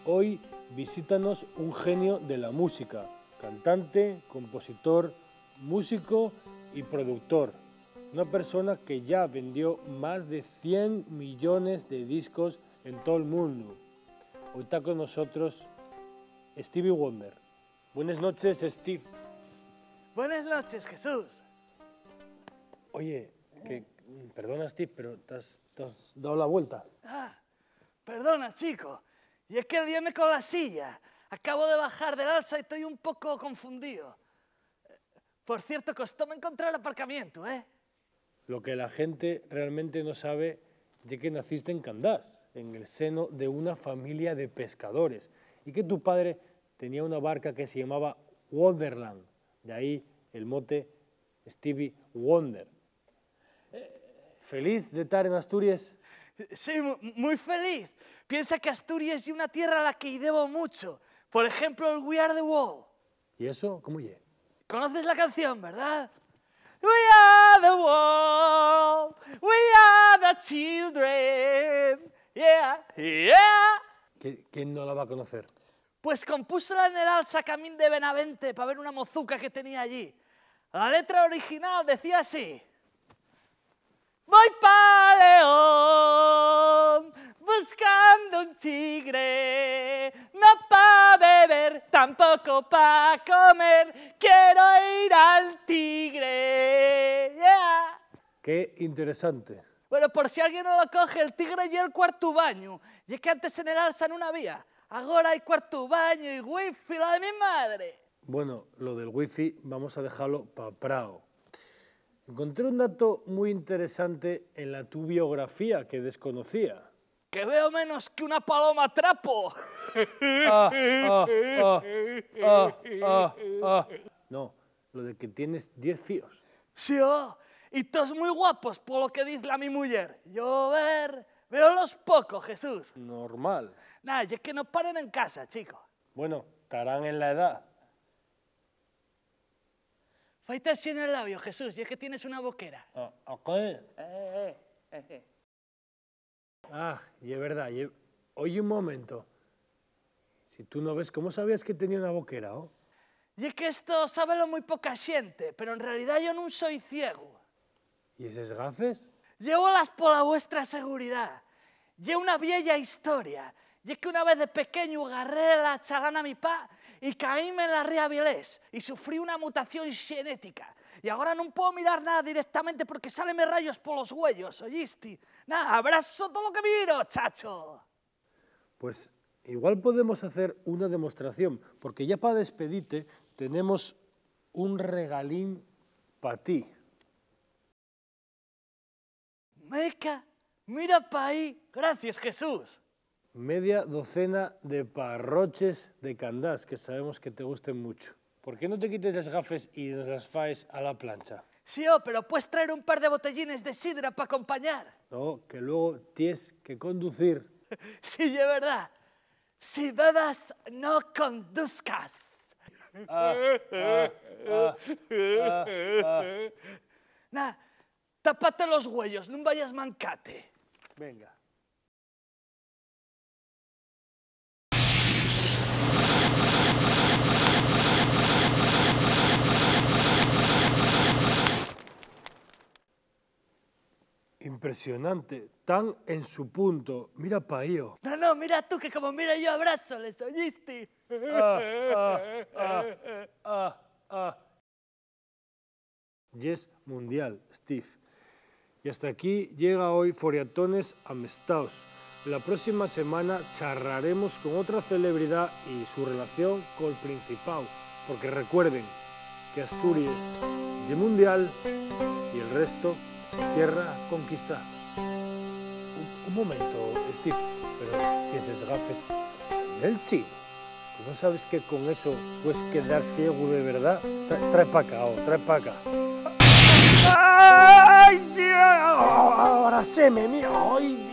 Hoy visítanos un genio de la música, cantante, compositor, músico y productor. Una persona que ya vendió más de 100 millones de discos en todo el mundo. Hoy está con nosotros Stevie Wonder. Buenas noches, Steve. Buenas noches, Jesús. Oye, perdona, Steve, pero te has dado la vuelta. Perdona, chico. Y es que liéme con la silla. Acabo de bajar del alza y estoy un poco confundido. Por cierto, costóme encontrar aparcamiento, ¿eh? Lo que la gente realmente no sabe es que naciste en Candás, en el seno de una familia de pescadores, y que tu padre tenía una barca que se llamaba Wonderland, de ahí el mote Stevie Wonder. ¿Feliz de estar en Asturias? Sí, muy feliz. Piensa que Asturias es una tierra a la que debo mucho. Por ejemplo, el We Are the World. ¿Y eso cómo es? ¿Conoces la canción, verdad? We are the world, we are the children, yeah, yeah. ¿Quién no la va a conocer? Pues compúsela en el alza Camín de Benavente para ver una mozuca que tenía allí. La letra original decía así: voy pa' León buscando un tigre, no pa' beber, tampoco pa' comer, quiero ir al tigre. Yeah. Qué interesante. Bueno, por si alguien no lo coge, el tigre y el cuarto baño. Y es que antes en el alza no había. Ahora hay cuarto baño y wifi, la de mi madre. Bueno, lo del wifi vamos a dejarlo para Prao. Encontré un dato muy interesante en tu biografía que desconocía. Que veo menos que una paloma trapo. No, lo de que tienes 10 fíos. Sí, y todos muy guapos, por lo que dice mi mujer. Yo veo los pocos, Jesús. Normal. Nada, y es que no paren en casa, chicos. Bueno, estarán en la edad. Faita así en el labio, Jesús, y es que tienes una boquera. ¿Qué? Y es verdad. Oye, un momento. Si tú no ves, ¿cómo sabías que tenía una boquera, oh? Y es que esto sábelo muy poca gente, pero en realidad yo no soy ciego. ¿Y esas gafes? Llevolas por la vuestra seguridad. Llevo una vieja historia. Y es que una vez de pequeño agarré la chalana a mi pa y caíme en la ría Vilés y sufrí una mutación genética. Y ahora no puedo mirar nada directamente porque salen rayos por los huellos, ¿oíste? Nada, abrazo todo lo que miro, chacho. Pues igual podemos hacer una demostración, porque ya para despedirte tenemos un regalín para ti. Meca, mira pa' ahí. Gracias, Jesús. Media docena de parroches de Candás, que sabemos que te gusten mucho. ¿Por qué no te quites las gafes y nos las faes a la plancha? Sí, pero puedes traer un par de botellines de sidra para acompañar. No, que luego tienes que conducir. Sí, es verdad. Si bebas, no conduzcas. Nah, tápate los huellos, no vayas mancate. Venga. Impresionante, tan en su punto. Mira pa' ello. No, mira tú, que como mira yo abrazo, ¿les oíste? Yes mundial, Steve. Y hasta aquí llega hoy Foriatones Amestaos. La próxima semana charlaremos con otra celebridad y su relación con el Principado. Porque recuerden que Asturias es mundial y el resto tierra conquistada. Un momento, Steve, pero si esas gafes son del chino, ¿no sabes que con eso puedes quedar ciego de verdad? Trae para acá, trae para acá. ¡Ay, Dios! Ahora se me mira. ¡Ay, Dios!